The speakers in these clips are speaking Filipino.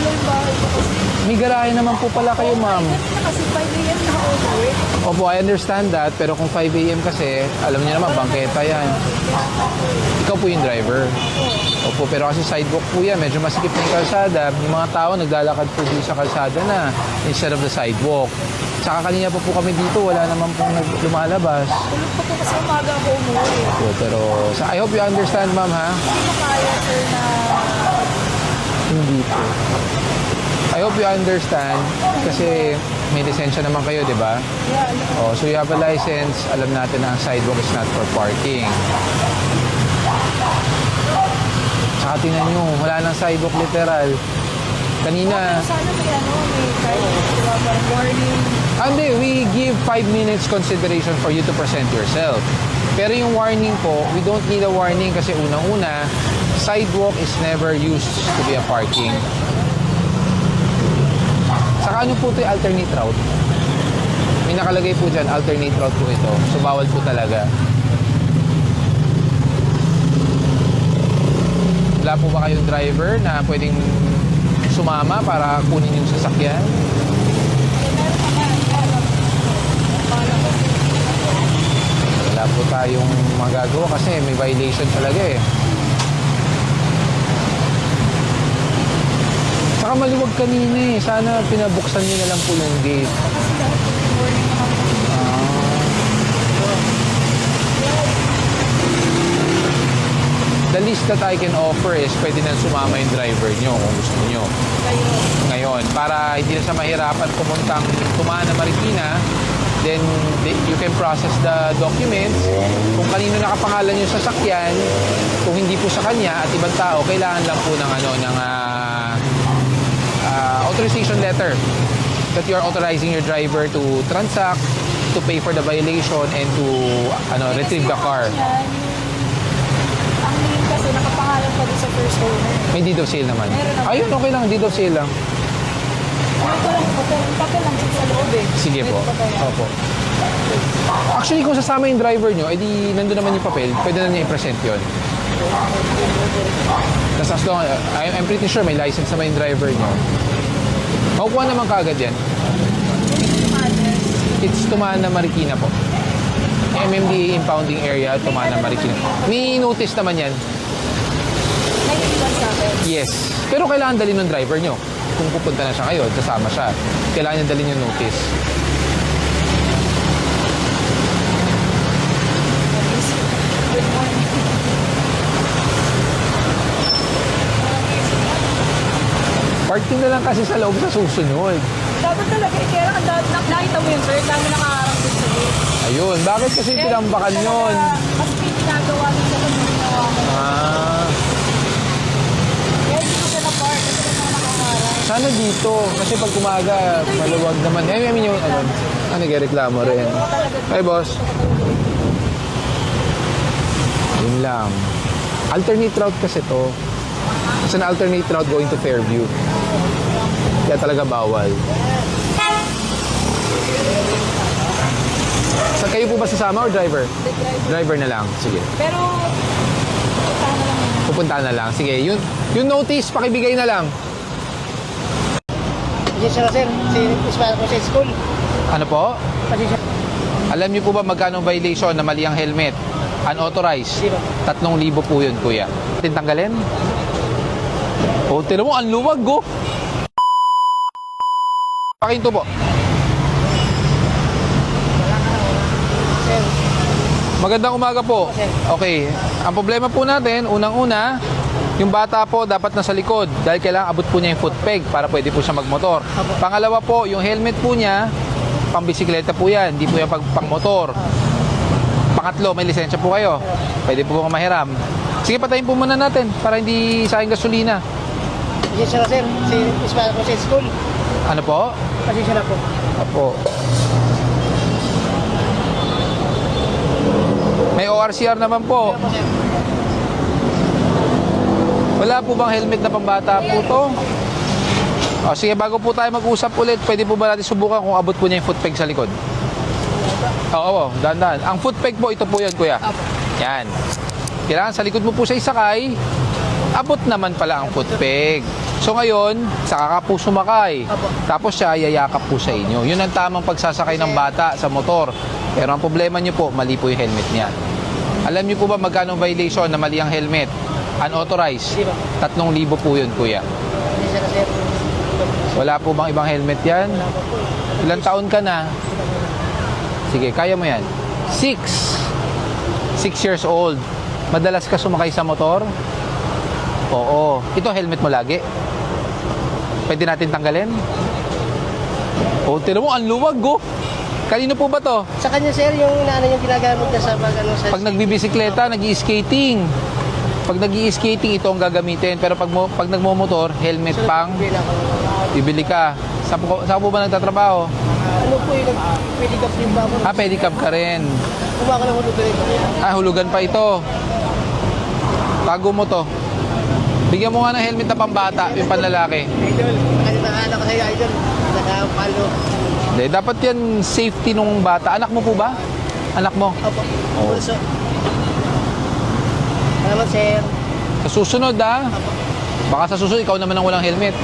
yung bahay ko kasi. May garahe naman po pala kayo, ma'am. Ganun na kasi 5 a.m. naka-over. Opo, I understand that. Pero kung 5 a.m. kasi, alam niyo naman, bangketa yan. Ikaw po yung driver. Opo, pero kasi sidewalk po yan. Medyo masikip na yung kalsada. Yung mga tao naglalakad po dito sa kalsada na instead of the sidewalk. Saka kanina po kami dito, wala naman pong lumalabas. Tulog pa po kasi umaga ako umuwi. Opo, pero I hope you understand, ma'am, ha? Hindi ko kaya, sir, na... Hindi po. I hope you understand kasi may lisensya naman kayo, di ba? Yeah, ano. Oh, so you have a license. Alam natin na ang sidewalk is not for parking. Saka tingnan nyo, wala nang sidewalk literal. Kanina... Sana may may kahit, diba, parang warning. Hindi, we give 5 minutes consideration for you to present yourself. Pero yung warning po, we don't need a warning kasi unang-una, sidewalk is never used to be a parking. Saka ano po ito yung alternate route? May nakalagay po dyan, alternate route po ito. So, bawal po talaga. Wala po ba kayong driver na pwedeng sumama para kunin yung sasakyan? Wala po tayong magagawa kasi may violation talaga eh. Saka maluwag kanina eh. Sana pinabuksan nyo na lang po yung gate. The least that I can offer is pwede na sumama yung driver nyo kung gusto nyo. Ngayon, para hindi na siya mahirapan pumuntang Tumana, Marikina, then you can process the documents. Kung kanino nakapangalan yung sasakyan, kung hindi po sa kanya at ibang tao, kailangan lang po ng authorization letter that you are authorizing your driver to transact, to pay for the violation, and to retrieve the car. Ang name kasi nakapangalan pa din sa first owner. May deed of sale naman. Meron naman. Ayun, okay lang. Deed of sale lang. Ito lang, papel lang sa loob eh. Sige po. Pwede pa kaya? Opo. Actually, kung sasama yung driver nyo, edi nandun naman yung papel, pwede na niya i-present yun. Tapos as long, I'm pretty sure may license naman yung driver nyo. Makukuha naman kaagad yan. It's Tumana, Marikina po. MMDA impounding area, Tumana, Marikina. May notice naman yan. Naiiwan sa akin. Yes. Pero kailangan dalhin ng driver nyo. Kung pupunta na siya kayo, kasama siya. Kailangan niya dalhin yung notice. Good morning. Parking na lang kasi sa loob sa susunod. Dapat talaga, kaya lang, nakita mo yun, sir, dami nakaharap din sa gate. Ayun, bakit kasi pinambakan yun? Mas pinagawa nung sa kanya ginawa mo. Ah, Kaya dito siya na-park, kasi na nakaharap. sana dito. Kasi pag umaga, maluwag naman. I mean yung nagreklamo rin. Hi, boss. Yun lang. Alternate route kasi to. It's an alternate route going to Fairview. Kaya talaga bawal. Sa kayo po ba sasama or driver? Driver na lang. Sige. Pero, puntahan na lang yun. Pupuntahan na lang. Sige. Yung notice, pakibigay na lang. Pasensya na sir, ismaya ko sa school. Ano po? Pasensya. Alam niyo po ba magkano ang violation na mali ang helmet? Unauthorized. 3,000 po yun, kuya. Tintanggalin? O, tira mo, ang luwag, go. Pakinto po. Sir, Magandang umaga po. Okay. Ang problema po natin, unang-una, yung bata po dapat nasa likod dahil kailangan abot po niya yung foot peg para pwede po siya magmotor. Pangalawa po, yung helmet po niya, pang-bisikleta po yan, hindi po yan pang-motor. Pangatlo, may lisensya po kayo. Pwede po mahiram. Sige, patayin po muna natin para hindi sayang gasolina. pasensya na sir, ismaya ko sa school. Ano po? Pasensya na po. Apo. May ORCR naman po. Opo, sir. Wala po bang helmet na pambata po to? O, sige, bago po tayo mag-usap ulit, pwede po ba natin subukan kung abot po niya yung foot peg sa likod? Oo, dahan-dahan. Ang foot peg po, ito po yan, kuya. Yan. Kailangan sa likod mo po siya isakay, abot naman pala ang foot peg. So ngayon, saka ka po sumakay. Opo. Tapos siya yayakap po sa inyo. Yun ang tamang pagsasakay ng bata sa motor. Pero ang problema nyo po, mali po yung helmet niya. Alam niyo po ba magkano violation na mali ang helmet? Unauthorized. Hindi ba? 3,000 po yun, kuya. Hindi siya na, sir. Wala po bang ibang helmet yan? Ilang taon ka na? Sige, kaya mo yan. 6 years old. Madalas ka sumakay sa motor? Oo. Ito helmet mo lagi? Pwede natin tanggalin? Oh, tira mo, ang luwag, go. Kanino po ba to? Sa kanya, sir, yung yung ginagamit niya sa sa... Pag nagbibisikleta, nag-i-skating. Pag nag-i-skating, ito ang gagamitin. Pero pag nagmomotor, helmet pang bibili ka. Saan po ba nagtatrabaho? Ano po yung pedicab din ba mo? Pedicab ka rin. Kumawa ka ng hulog dito. Hulugan pa ito. Tago mo to. Bigyan mo nga ng helmet na pambata, yung panlalaki. Idol, kasi nakala ko sa'yo, idol. Nakapalo. Hindi, dapat yan safety nung bata. Anak mo po ba? Anak mo? Opo. Oo. Also. Salamat, sir. Sa susunod baka sa susunod ikaw naman ang walang helmet.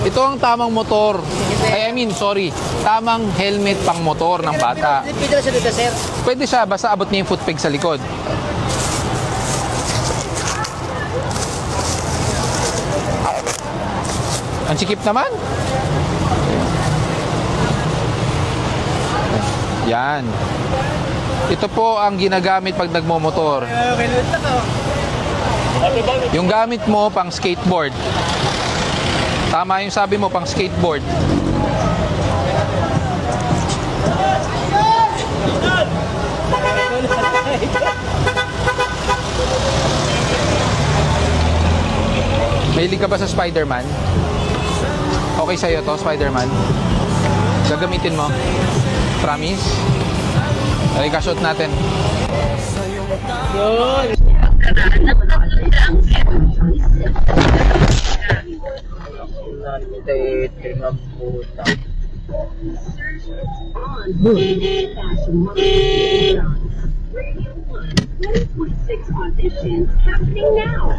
Ito ang tamang motor. Tamang helmet pang motor ng bata. Pwede na siya dito, sir. Pwede siya, basta abot niya yung footpeg sa likod. Ang sikip naman. Yan. Ito po ang ginagamit pag nagmomotor. Yung gamit mo pang skateboard. Tama yung sabi mo pang skateboard. Mahilig ka ba sa Spider-Man? Okay sa'yo to, Spider-Man? Gagamitin mo? Promise? Okay, kashoot natin. Yun. Auditions happening now.